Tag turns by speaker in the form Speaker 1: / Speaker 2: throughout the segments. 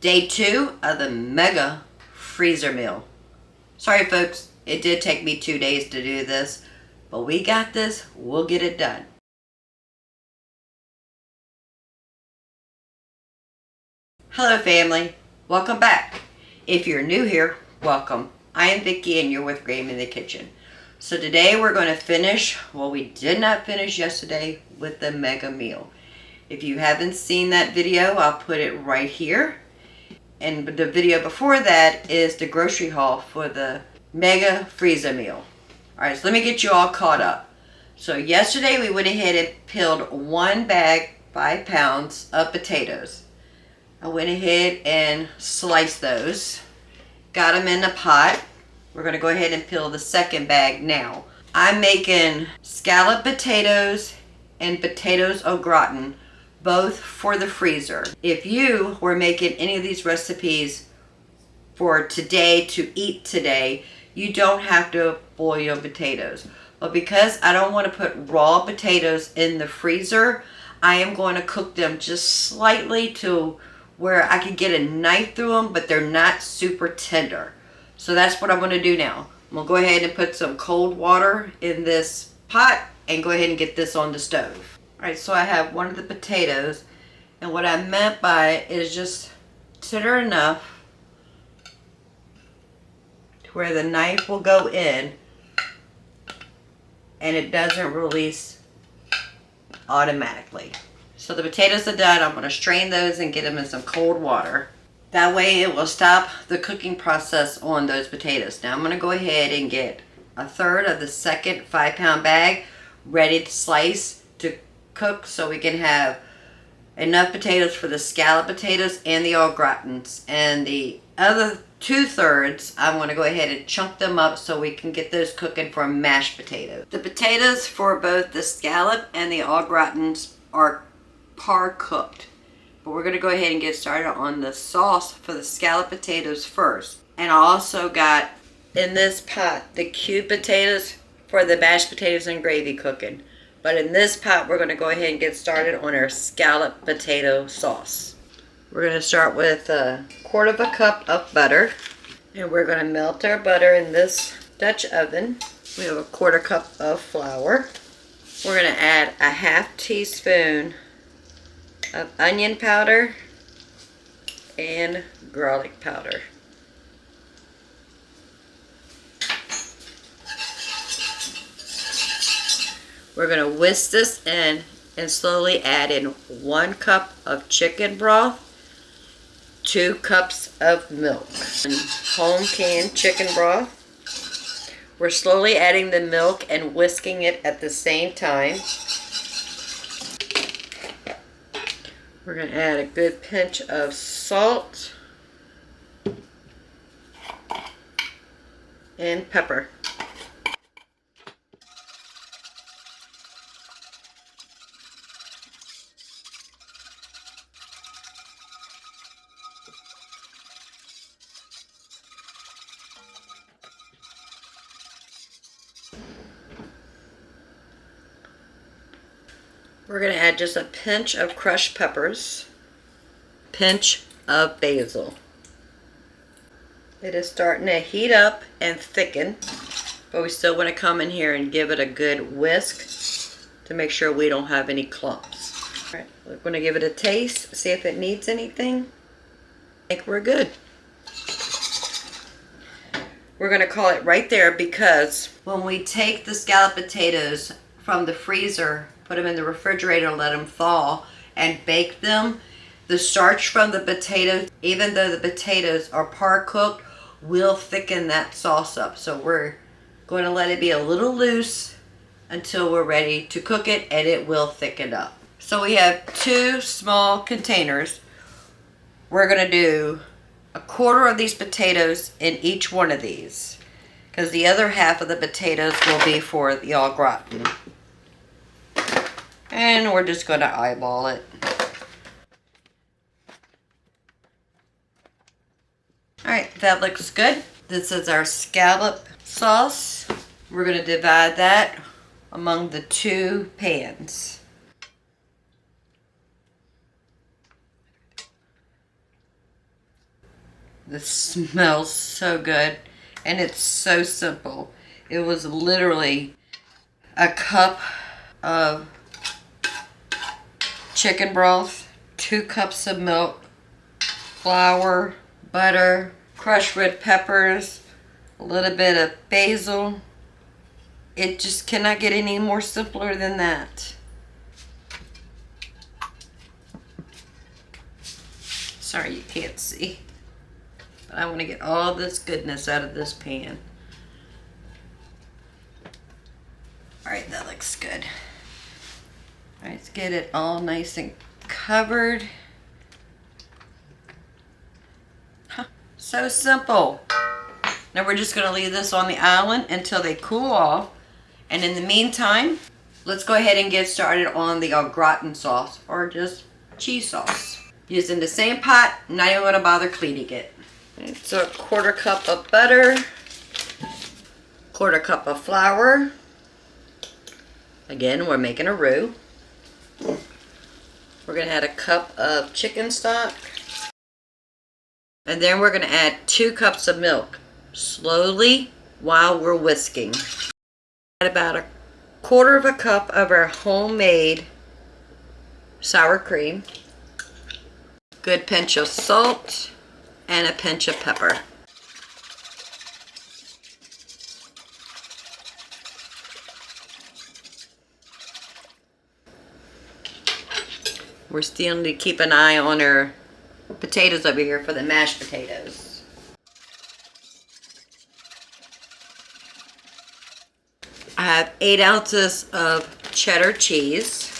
Speaker 1: Day 2 of the mega freezer meal. Sorry folks, it did take me 2 days to do this, but we got this, we'll get it done. Hello family, welcome back. If you're new here, welcome. I am Vicki and you're with Gratin in the Kitchen. So today we're going to finish what we did not finish yesterday with the mega meal. If you haven't seen that video, I'll put it right here. And the video before that is the grocery haul for the mega freezer meal. Alright, so let me get you all caught up. So yesterday we went ahead and peeled 1 bag, 5 pounds of potatoes. I went ahead and sliced those. Got them in the pot. We're going to go ahead and peel the second bag now. I'm making scallop potatoes and potatoes au gratin, both for the freezer. If you were making any of these recipes for today to eat today, you don't have to boil your potatoes. But because I don't want to put raw potatoes in the freezer, I am going to cook them just slightly to where I can get a knife through them, but they're not super tender. So that's what I'm going to do now. I'm going to go ahead and put some cold water in this pot and go ahead and get this on the stove. Alright, so I have one of the potatoes, and what I meant by it is just tender enough to where the knife will go in and it doesn't release automatically. So the potatoes are done. I'm going to strain those and get them in some cold water. That way it will stop the cooking process on those potatoes. Now I'm going to go ahead and get 1/3 of the second 5-pound bag ready to slice to cook so we can have enough potatoes for the scallop potatoes and the au gratins. And the other 2/3 I'm going to go ahead and chunk them up so we can get those cooking for mashed potatoes. The potatoes for both the scallop and the au gratins are par cooked. But we're going to go ahead and get started on the sauce for the scallop potatoes first. And I also got in this pot the cubed potatoes for the mashed potatoes and gravy cooking. But in this pot we're going to go ahead and get started on our scallop potato sauce. We're going to start with 1/4 cup of butter. And we're going to melt our butter in this Dutch oven. We have 1/4 cup of flour. We're going to add a 1/2 teaspoon of onion powder and garlic powder. We're going to whisk this in and slowly add in 1 cup of chicken broth, 2 cups of milk, and home canned chicken broth. We're slowly adding the milk and whisking it at the same time. We're going to add a good pinch of salt and pepper. We're going to add just a pinch of crushed peppers, pinch of basil. It is starting to heat up and thicken, but we still want to come in here and give it a good whisk to make sure we don't have any clumps. All right, we're going to give it a taste, see if it needs anything. I think we're good. We're going to call it right there because when we take the scallop potatoes from the freezer, put them in the refrigerator, let them thaw, and bake them, the starch from the potatoes, even though the potatoes are par cooked, will thicken that sauce up. So we're going to let it be a little loose until we're ready to cook it, and it will thicken up. So we have 2 small containers. We're going to do 1/4 of these potatoes in each one of these, because the other half of the potatoes will be for the au gratin. And we're just going to eyeball it. Alright, that looks good. This is our scallop sauce. We're going to divide that among the 2 pans. This smells so good, and it's so simple. It was literally a cup of chicken broth, 2 cups of milk, flour, butter, crushed red peppers, a little bit of basil. It just cannot get any more simpler than that. Sorry you can't see, but I want to get all this goodness out of this pan. Alright, that looks good. Alright, let's get it all nice and covered. Huh, so simple. Now we're just going to leave this on the island until they cool off. And in the meantime, let's go ahead and get started on the gratin sauce, or just cheese sauce. Using the same pot, not even going to bother cleaning it. Right, so a 1/4 cup of butter, 1/4 cup of flour. Again, we're making a roux. We're going to add a cup of chicken stock. And then we're going to add 2 cups of milk, slowly while we're whisking. Add about a 1/4 cup of our homemade sour cream. Good pinch of salt and a pinch of pepper. We're still need to keep an eye on our potatoes over here for the mashed potatoes. I have 8 ounces of cheddar cheese.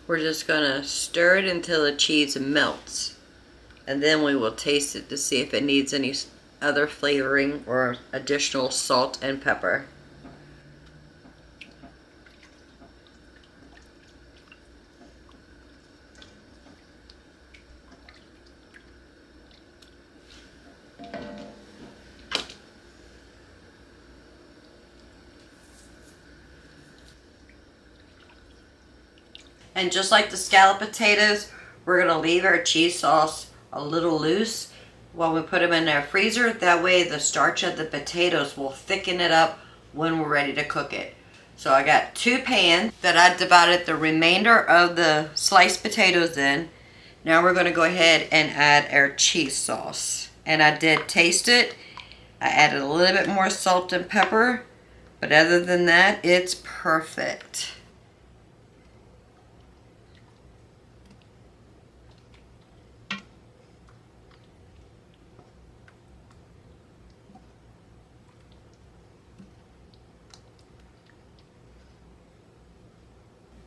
Speaker 1: We're just going to stir it until the cheese melts. And then we will taste it to see if it needs any other flavoring or additional salt and pepper. And just like the scallop potatoes, we're going to leave our cheese sauce a little loose while we put them in our freezer. That way the starch of the potatoes will thicken it up when we're ready to cook it. So I got 2 pans that I divided the remainder of the sliced potatoes in. Now we're going to go ahead and add our cheese sauce. And I did taste it. I added a little bit more salt and pepper, but other than that, it's perfect.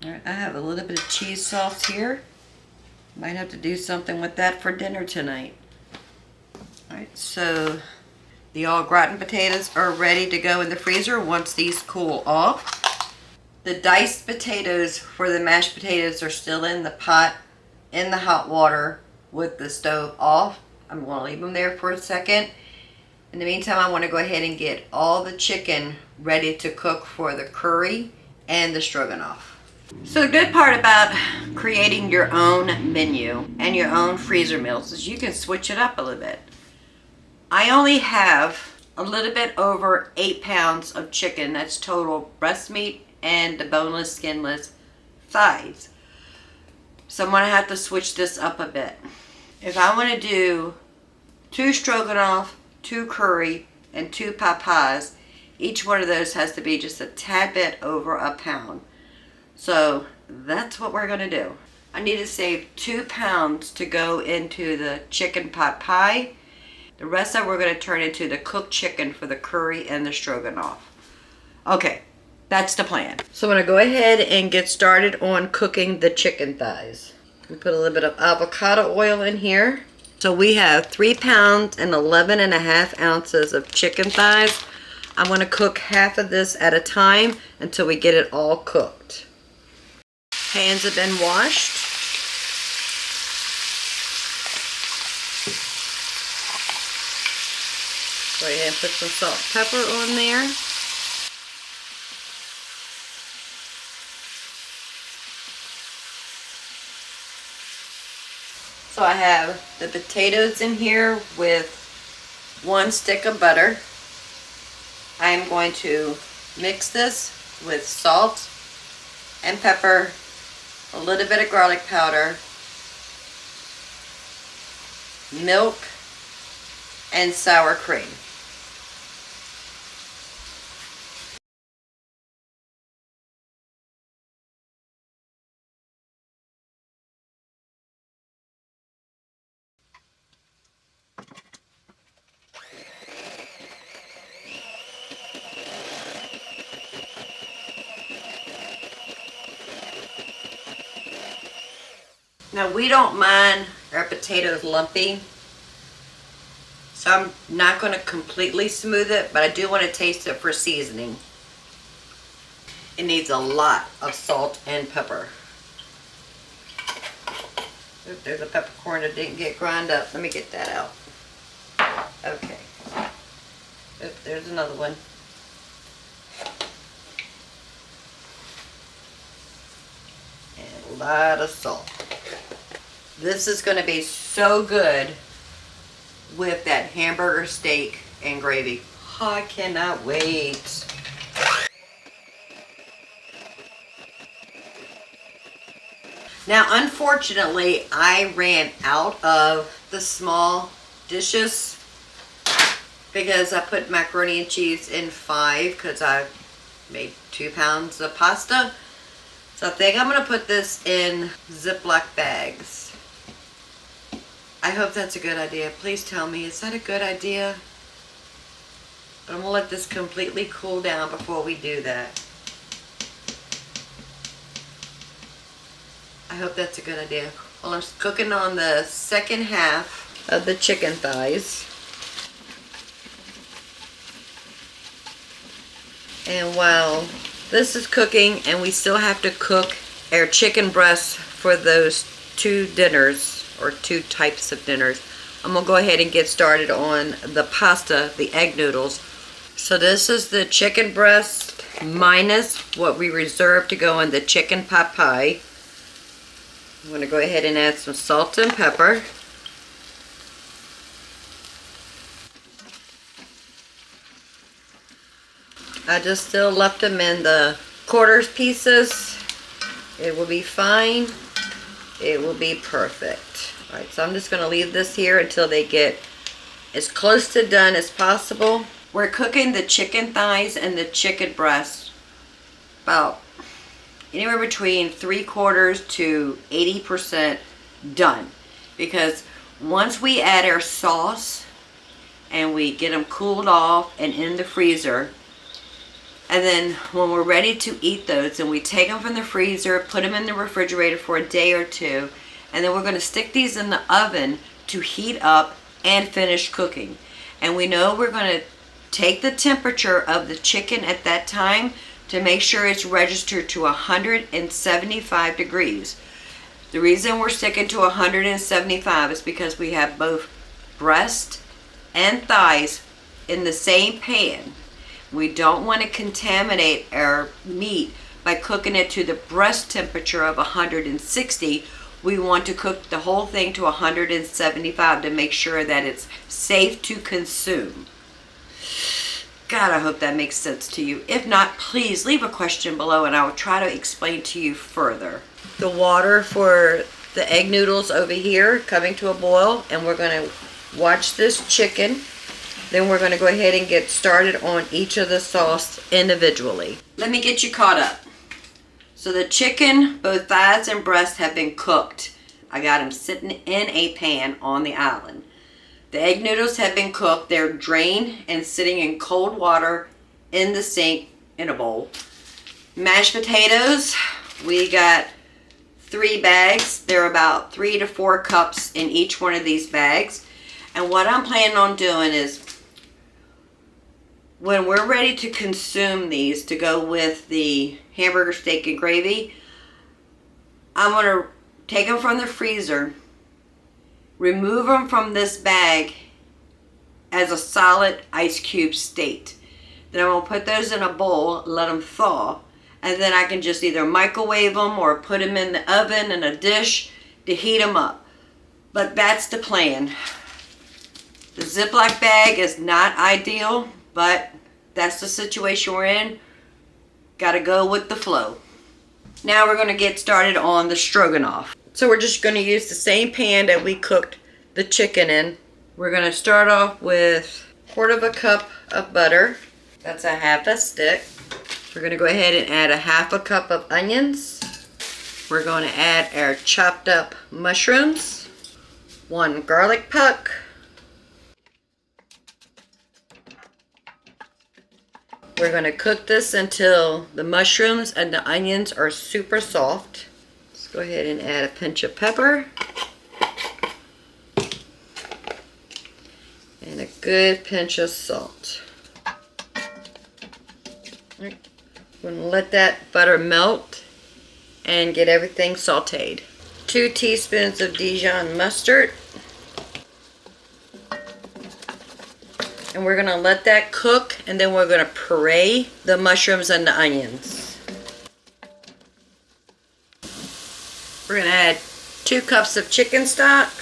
Speaker 1: All right, I have a little bit of cheese sauce here. Might have to do something with that for dinner tonight. All right, so the au gratin potatoes are ready to go in the freezer once these cool off. The diced potatoes for the mashed potatoes are still in the pot in the hot water with the stove off. I'm going to leave them there for a second. In the meantime, I want to go ahead and get all the chicken ready to cook for the curry and the stroganoff. So the good part about creating your own menu and your own freezer meals is you can switch it up a little bit. I only have a little bit over 8 pounds of chicken. That's total breast meat and the boneless, skinless thighs. So I'm going to have to switch this up a bit. If I want to do 2 stroganoff, 2 curry, and 2 pot pies, each one of those has to be just a tad bit over a pound. So that's what we're going to do. I need to save 2 pounds to go into the chicken pot pie. The rest of it we're going to turn into the cooked chicken for the curry and the stroganoff. Okay, that's the plan. So I'm going to go ahead and get started on cooking the chicken thighs. We put a little bit of avocado oil in here. So we have 3 pounds and 11.5 ounces of chicken thighs. I'm going to cook half of this at a time until we get it all cooked. Pans have been washed. Go ahead and put some salt and pepper on there. So I have the potatoes in here with 1 stick of butter. I'm going to mix this with salt and pepper, a little bit of garlic powder, milk, and sour cream. Now we don't mind our potatoes lumpy, so I'm not going to completely smooth it, but I do want to taste it for seasoning. It needs a lot of salt and pepper. Oop, there's a peppercorn that didn't get ground up. Let me get that out. Okay. Oop, there's another one. And a lot of salt. This is going to be so good with that hamburger steak and gravy. Oh, I cannot wait. Now, unfortunately, I ran out of the small dishes because I put macaroni and cheese in 5 because I made 2 pounds of pasta. So I think I'm going to put this in Ziploc bags. I hope that's a good idea. Please tell me, is that a good idea? But I'm going to let this completely cool down before we do that. I hope that's a good idea. Well, I'm cooking on the second half of the chicken thighs. And while this is cooking and we still have to cook our chicken breasts for those 2 dinners, or 2 types of dinners, I'm going to go ahead and get started on the pasta, the egg noodles. So this is the chicken breast minus what we reserved to go in the chicken pot pie. I'm going to go ahead and add some salt and pepper. I just still left them in the quarters pieces. It will be fine. It will be perfect. Alright, so I'm just going to leave this here until they get as close to done as possible. We're cooking the chicken thighs and the chicken breast about anywhere between 3/4 to 80% done. Because once we add our sauce and we get them cooled off and in the freezer, and then when we're ready to eat those, and we take them from the freezer, put them in the refrigerator for a day or 2, and then we're going to stick these in the oven to heat up and finish cooking. And we know we're going to take the temperature of the chicken at that time to make sure it's registered to 175 degrees. The reason we're sticking to 175 is because we have both breast and thighs in the same pan. We don't want to contaminate our meat by cooking it to the breast temperature of 160. We want to cook the whole thing to 175 to make sure that it's safe to consume. God, I hope that makes sense to you. If not, please leave a question below and I will try to explain to you further. The water for the egg noodles over here coming to a boil, and we're going to watch this chicken. Then we're going to go ahead and get started on each of the sauce individually. Let me get you caught up. So the chicken, both thighs and breast, have been cooked. I got them sitting in a pan on the island. The egg noodles have been cooked. They're drained and sitting in cold water in the sink in a bowl. Mashed potatoes, we got 3 bags. They're about 3 to 4 cups in each one of these bags. And what I'm planning on doing is, when we're ready to consume these to go with the hamburger steak and gravy, I'm going to take them from the freezer, remove them from this bag, as a solid ice cube state. Then I'm gonna put those in a bowl, let them thaw, and then I can just either microwave them or put them in the oven in a dish to heat them up. But that's the plan. The Ziploc bag is not ideal, but that's the situation we're in. Gotta go with the flow. Now we're gonna get started on the stroganoff. So we're just gonna use the same pan that we cooked the chicken in. We're gonna start off with 1/4 cup of butter. That's a 1/2 stick. We're gonna go ahead and add a 1/2 cup of onions. We're gonna add our chopped up mushrooms, 1 garlic puck, we're gonna cook this until the mushrooms and the onions are super soft. Let's go ahead and add a pinch of pepper and a good pinch of salt. We're gonna let that butter melt and get everything sauteed. 2 teaspoons of Dijon mustard. And we're gonna let that cook, and then we're gonna puree the mushrooms and the onions. We're gonna add 2 cups of chicken stock.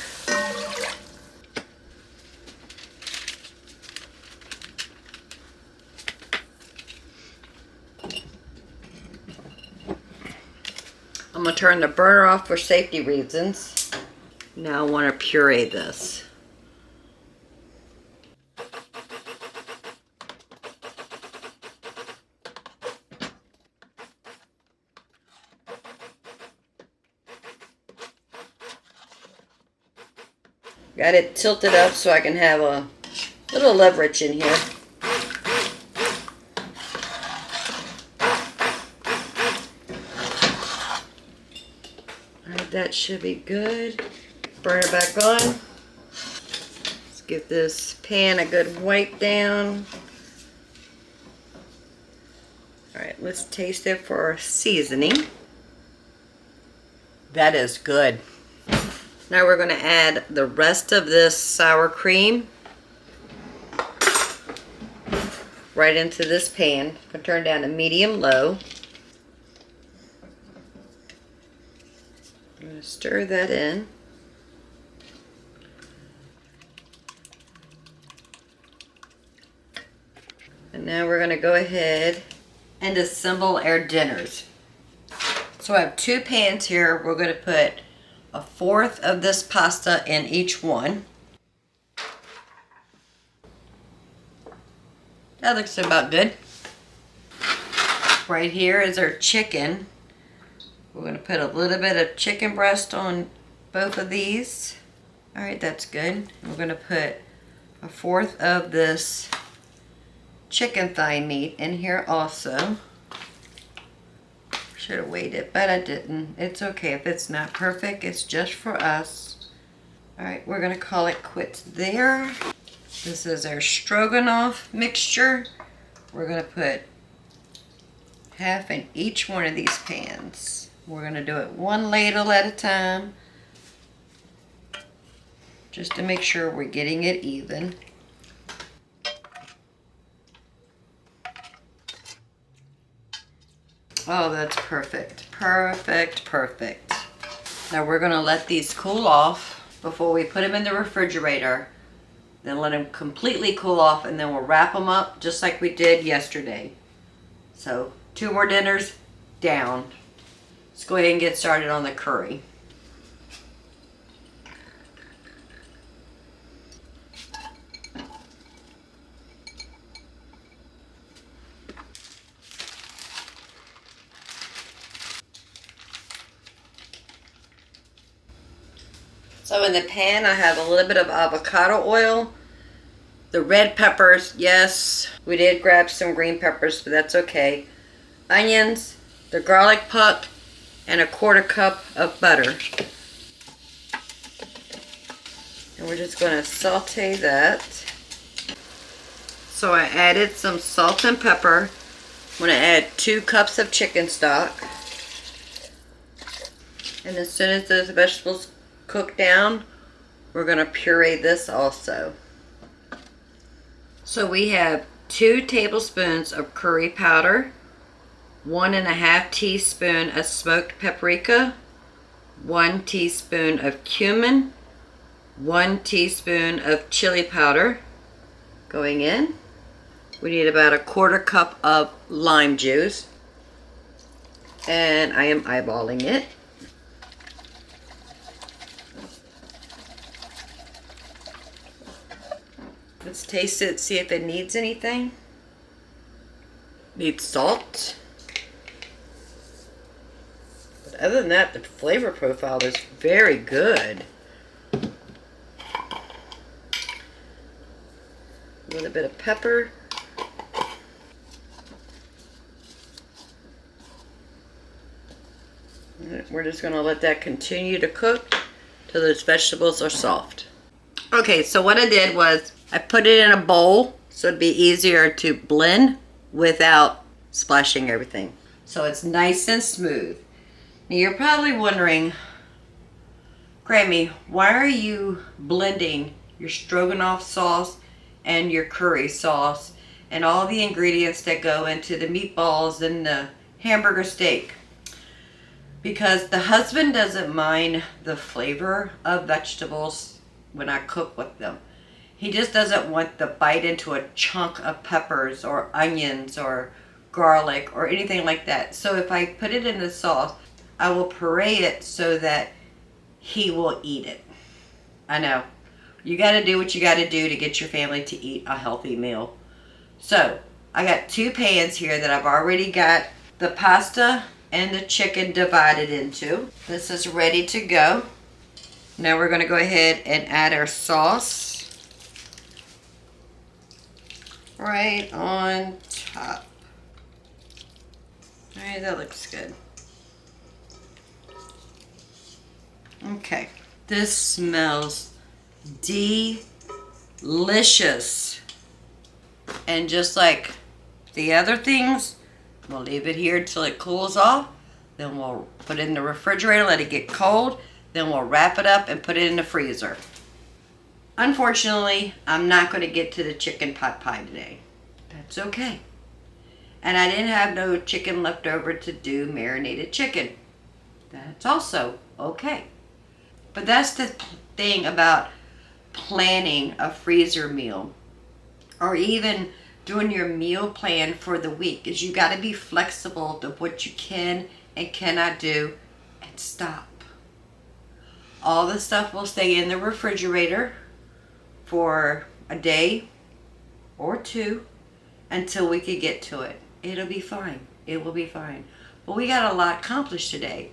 Speaker 1: I'm gonna turn the burner off for safety reasons. Now I wanna puree this. Got it tilted up so I can have a little leverage in here. Alright, that should be good. Burn it back on. Let's give this pan a good wipe down. Alright, let's taste it for seasoning. That is good. Now we're going to add the rest of this sour cream right into this pan. I'm going to turn down to medium-low. I'm going to stir that in. And now we're going to go ahead and assemble our dinners. So I have 2 pans here. We're going to put 1/4 of this pasta in each one. That looks about good. Right here is our chicken. We're going to put a little bit of chicken breast on both of these. Alright, that's good. We're going to put 1/4 of this chicken thigh meat in here also. Should have weighed it, but I didn't. It's okay if it's not perfect. It's just for us. Alright, we're going to call it quits there. This is our stroganoff mixture. We're going to put 1/2 in each one of these pans. We're going to do it 1 ladle at a time, just to make sure we're getting it even. Oh, that's perfect. Perfect, perfect. Now we're going to let these cool off before we put them in the refrigerator. Then let them completely cool off, and then we'll wrap them up just like we did yesterday. So 2 more dinners down. Let's go ahead and get started on the curry. So in the pan I have a little bit of avocado oil. The red peppers, yes, we did grab some green peppers, but that's okay. Onions, the garlic puck, and 1/4 cup of butter. And we're just going to saute that. So I added some salt and pepper. I'm going to add 2 cups of chicken stock. And as soon as those vegetables cook down, we're going to puree this also. So we have 2 tablespoons of curry powder, 1.5 teaspoons of smoked paprika, 1 teaspoon of cumin, 1 teaspoon of chili powder going in. We need about 1/4 cup of lime juice, and I am eyeballing it. Let's taste it, see if it needs anything. Needs salt. But other than that, the flavor profile is very good. A little bit of pepper. We're just going to let that continue to cook till those vegetables are soft. Okay, so what I did was I put it in a bowl so it'd be easier to blend without splashing everything. So it's nice and smooth. Now you're probably wondering, Grammy, why are you blending your Stroganoff sauce and your curry sauce and all the ingredients that go into the meatballs and the hamburger steak? Because the husband doesn't mind the flavor of vegetables when I cook with them. He just doesn't want the bite into a chunk of peppers or onions or garlic or anything like that. So if I put it in the sauce, I will puree it so that he will eat it. I know. You got to do what you got to do to get your family to eat a healthy meal. So I got 2 pans here that I've already got the pasta and the chicken divided into. This is ready to go. Now we're going to go ahead and add our sauce right on top. All right, that looks good. Okay, this smells delicious. And just like the other things, we'll leave it here until it cools off. Then we'll put it in the refrigerator, let it get cold. Then we'll wrap it up and put it in the freezer. Unfortunately, I'm not going to get to the chicken pot pie today. That's okay. And I didn't have no chicken left over to do marinated chicken. That's also okay. But that's the thing about planning a freezer meal, or even doing your meal plan for the week, is you got to be flexible to what you can and cannot do, and stop. All the stuff will stay in the refrigerator for a day or 2 until we can get to it. It'll be fine. It will be fine. But we got a lot accomplished today.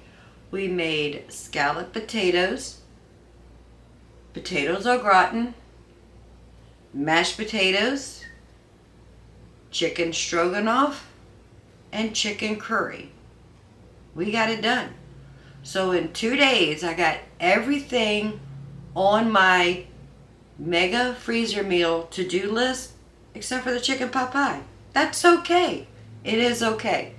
Speaker 1: We made scalloped potatoes, potatoes au gratin, mashed potatoes, chicken stroganoff, and chicken curry. We got it done. So in 2 days, I got everything on my mega freezer meal to-do list except for the chicken pot pie. That's okay. It is okay.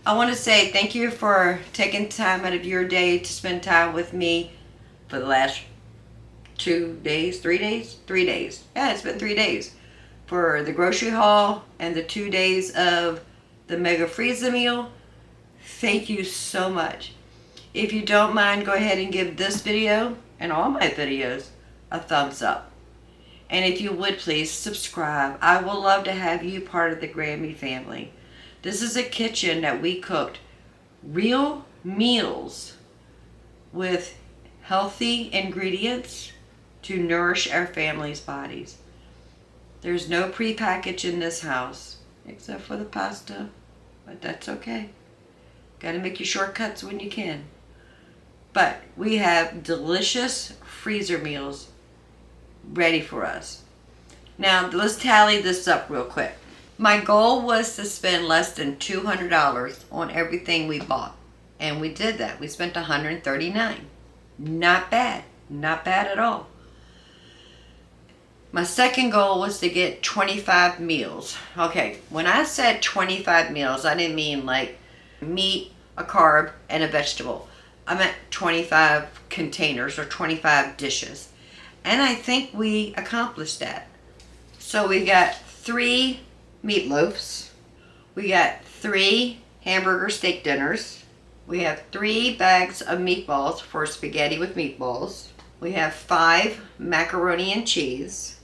Speaker 1: I want to say thank you for taking time out of your day to spend time with me for the last 2 days, 3 days? 3 days. Yeah, it's been 3 days. For the grocery haul and the 2 days of the mega freezer meal. Thank you so much. If you don't mind, go ahead and give this video and all my videos a thumbs up. And if you would please subscribe. I would love to have you part of the Grammy family. This is a kitchen that we cooked real meals with healthy ingredients to nourish our family's bodies. There's no prepackaged in this house except for the pasta, but that's okay. Got to make your shortcuts when you can. But we have delicious freezer meals ready for us. Now let's tally this up real quick. My goal was to spend less than $200 on everything we bought. And we did that. We spent $139. Not bad. Not bad at all. My second goal was to get 25 meals. Okay, when I said 25 meals, I didn't mean like meat, a carb, and a vegetable. I meant 25 containers or 25 dishes. And I think we accomplished that. So we got 3 meatloafs. We got 3 hamburger steak dinners. We have 3 bags of meatballs for spaghetti with meatballs. We have 5 macaroni and cheese.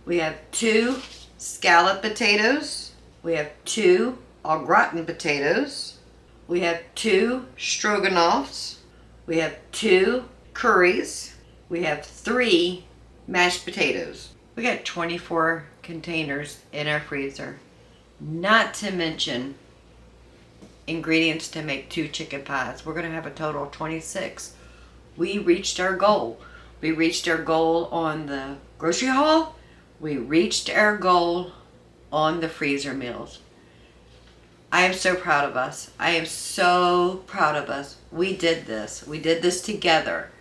Speaker 1: We have 2 scallop potatoes. We have 2 au gratin potatoes. We have 2 stroganoffs. We have 2 curries. We have 3 mashed potatoes. We got 24 containers in our freezer. Not to mention ingredients to make 2 chicken pies. We're going to have a total of 26. We reached our goal. We reached our goal on the grocery haul. We reached our goal on the freezer meals. I am so proud of us. I am so proud of us. We did this. We did this together.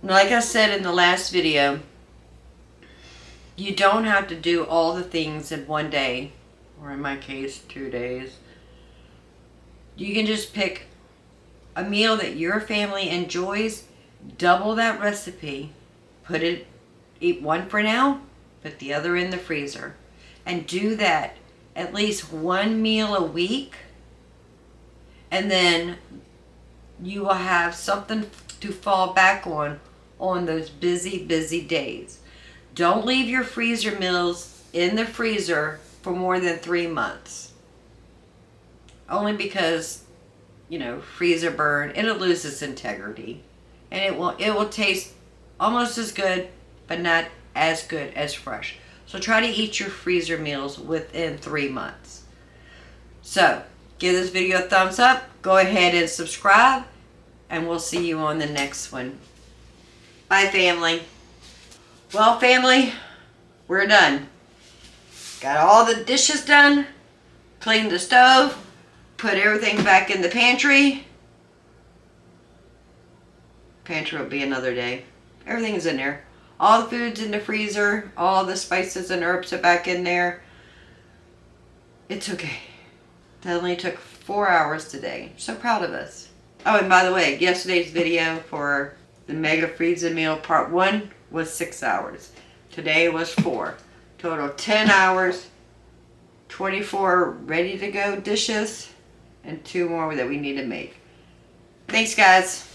Speaker 1: Like I said in the last video, you don't have to do all the things in one day, or in my case, 2 days. You can just pick a meal that your family enjoys, double that recipe, eat one for now, put the other in the freezer, and do that at least 1 meal a week, and then you will have something to fall back on those busy days. Don't leave your freezer meals in the freezer for more than 3 months. Only because, freezer burn, it'll lose its integrity. And it will taste almost as good, but not as good as fresh. So try to eat your freezer meals within 3 months. So, give this video a thumbs up. Go ahead and subscribe. And we'll see you on the next one. Bye, family. Well, family, we're done. Got all the dishes done. Cleaned the stove. Put everything back in the pantry. Pantry will be another day. Everything's in there. All the food's in the freezer. All the spices and herbs are back in there. It's okay. That only took 4 hours today. So proud of us. Oh, and by the way, yesterday's video for the Mega Freezer Meal Part 1 was 6 hours. Today was 4. Total 10 hours. 24 ready to go dishes. And 2 more that we need to make. Thanks, guys.